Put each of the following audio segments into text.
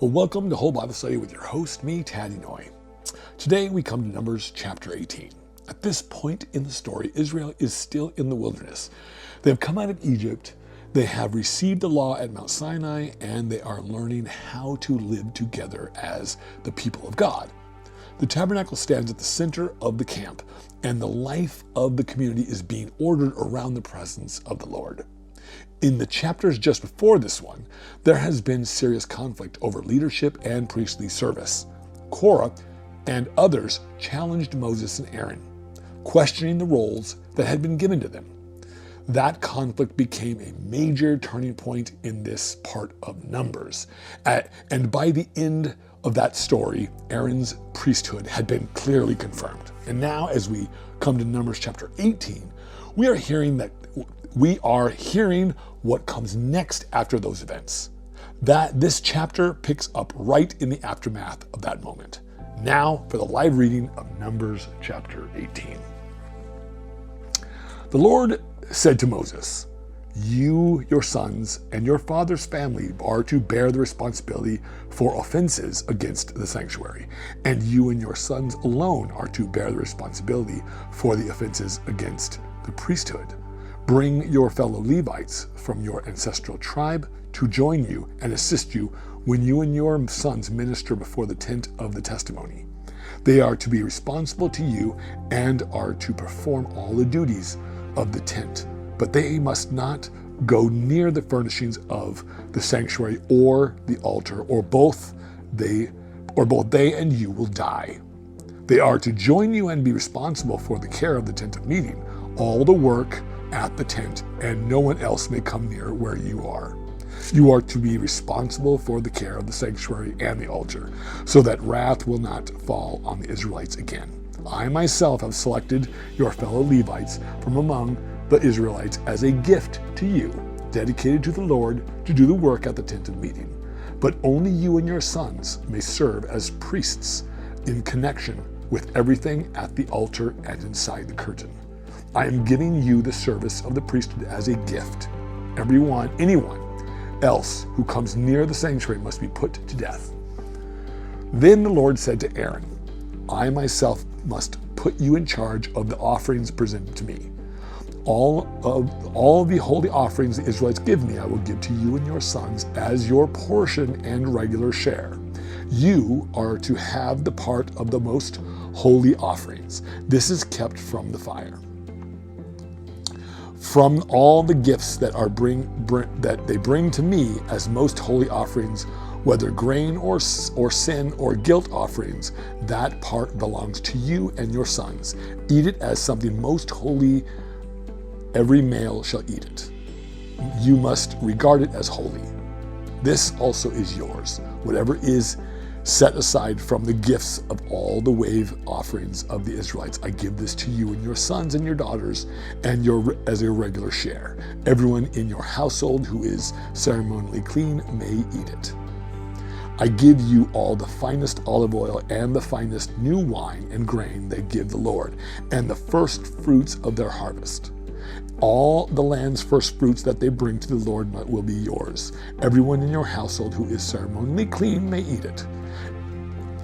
Well, welcome to Whole Bible Study with your host, me, Tad Inoue. Today we come to Numbers chapter 18. At this point in the story, Israel is still in the wilderness. They have come out of Egypt, they have received the law at Mount Sinai, and they are learning how to live together as the people of God. The tabernacle stands at the center of the camp, and the life of the community is being ordered around the presence of the Lord. In the chapters just before this one, there has been serious conflict over leadership and priestly service. Korah and others challenged Moses and Aaron, questioning the roles that had been given to them. That conflict became a major turning point in this part of Numbers. And by the end of that story, Aaron's priesthood had been clearly confirmed. And now, as we come to Numbers chapter 18, we are hearing what comes next after those events. That this chapter picks up right in the aftermath of that moment. Now for the live reading of Numbers chapter 18. The Lord said to Moses, "You, your sons, and your father's family are to bear the responsibility for offenses against the sanctuary, and you and your sons alone are to bear the responsibility for the offenses against the priesthood. Bring your fellow Levites from your ancestral tribe to join you and assist you when you and your sons minister before the tent of the testimony. They are to be responsible to you and are to perform all the duties of the tent, but they must not go near the furnishings of the sanctuary or the altar, or both they and you will die. They are to join you and be responsible for the care of the tent of meeting, all the work at the tent, and no one else may come near where you are. You are to be responsible for the care of the sanctuary and the altar, so that wrath will not fall on the Israelites again. I myself have selected your fellow Levites from among the Israelites as a gift to you, dedicated to the Lord to do the work at the tent of meeting. But only you and your sons may serve as priests in connection with everything at the altar and inside the curtain. I am giving you the service of the priesthood as a gift. Anyone else who comes near the sanctuary must be put to death." Then the Lord said to Aaron, "I myself must put you in charge of the offerings presented to me. All the holy offerings the Israelites give me, I will give to you and your sons as your portion and regular share. You are to have the part of the most holy offerings. This is kept from the fire. From all the gifts that they bring to me as most holy offerings, whether grain or sin or guilt offerings, that part belongs to you and your sons. Eat it as something most holy. Every male shall eat it. You must regard it as holy. This also is yours. Whatever is set aside from the gifts of all the wave offerings of the Israelites, I give this to you and your sons and your daughters and as a regular share. Everyone in your household who is ceremonially clean may eat it. I give you all the finest olive oil and the finest new wine and grain they give the Lord, and the first fruits of their harvest. All the land's first fruits that they bring to the Lord will be yours. Everyone in your household who is ceremonially clean may eat it.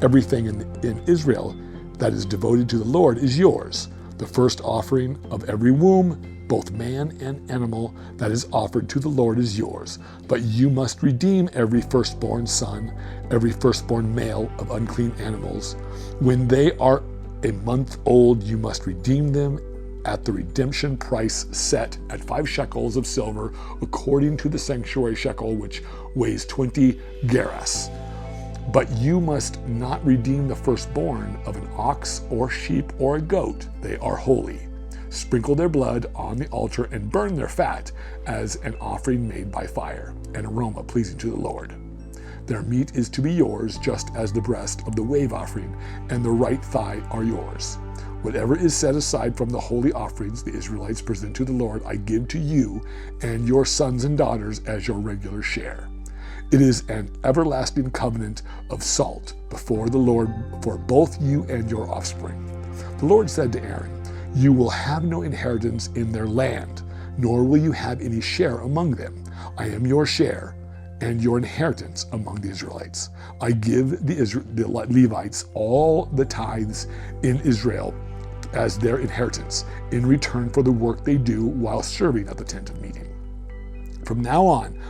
Everything in Israel that is devoted to the Lord is yours. The first offering of every womb, both man and animal, that is offered to the Lord is yours. But you must redeem every firstborn son, every firstborn male of unclean animals. When they are a month old, you must redeem them at the redemption price set at 5 shekels of silver, according to the sanctuary shekel, which weighs 20 gerahs. But you must not redeem the firstborn of an ox or sheep or a goat. They are holy. Sprinkle their blood on the altar and burn their fat as an offering made by fire, an aroma pleasing to the Lord. Their meat is to be yours, just as the breast of the wave offering and the right thigh are yours. Whatever is set aside from the holy offerings the Israelites present to the Lord, I give to you and your sons and daughters as your regular share. It is an everlasting covenant of salt before the Lord for both you and your offspring." The Lord said to Aaron, "You will have no inheritance in their land, nor will you have any share among them. I am your share, and your inheritance among the Israelites. I give the Levites all the tithes in Israel as their inheritance in return for the work they do while serving at the tent of meeting. From now on,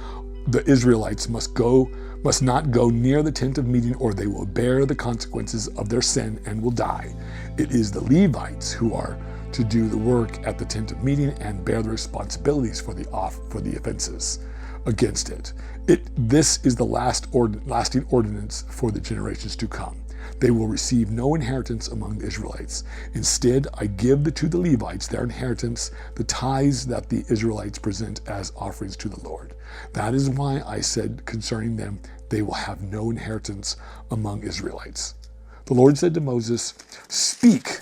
the Israelites must not go near the tent of meeting, or they will bear the consequences of their sin and will die. It is the Levites who are to do the work at the tent of meeting and bear the responsibilities for the offenses against it. This is the lasting ordinance for the generations to come. They will receive no inheritance among the Israelites. Instead, I give to the Levites their inheritance, the tithes that the Israelites present as offerings to the Lord. That is why I said concerning them, they will have no inheritance among Israelites. The Lord said to Moses, speak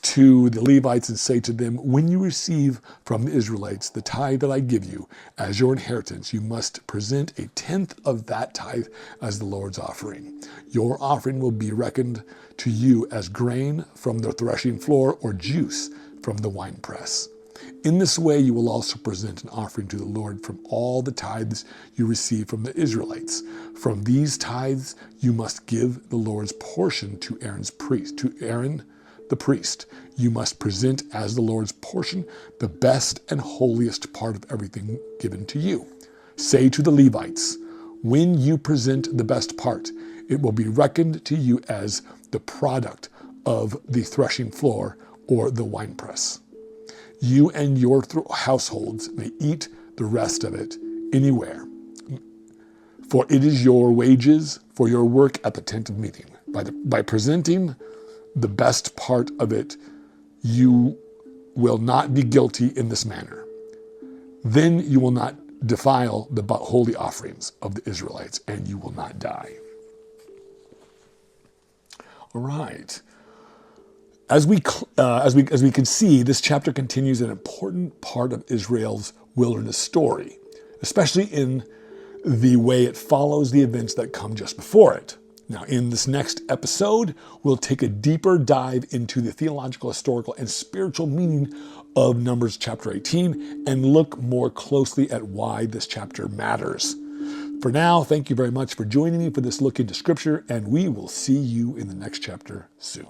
to the Levites and say to them, when you receive from the Israelites the tithe that I give you as your inheritance, you must present a tenth of that tithe as the Lord's offering. Your offering will be reckoned to you as grain from the threshing floor or juice from the winepress. In this way, you will also present an offering to the Lord from all the tithes you receive from the Israelites. From these tithes, you must give the Lord's portion to Aaron the priest. You must present as the Lord's portion the best and holiest part of everything given to you. Say to the Levites, when you present the best part, it will be reckoned to you as the product of the threshing floor or the winepress. You and your households may eat the rest of it anywhere, for it is your wages for your work at the tent of meeting. By presenting the best part of it, you will not be guilty in this manner. Then you will not defile the holy offerings of the Israelites, and you will not die. All right. As we can see, this chapter continues an important part of Israel's wilderness story, especially in the way it follows the events that come just before it. Now, in this next episode, we'll take a deeper dive into the theological, historical, and spiritual meaning of Numbers chapter 18 and look more closely at why this chapter matters. For now, thank you very much for joining me for this look into Scripture, and we will see you in the next chapter soon.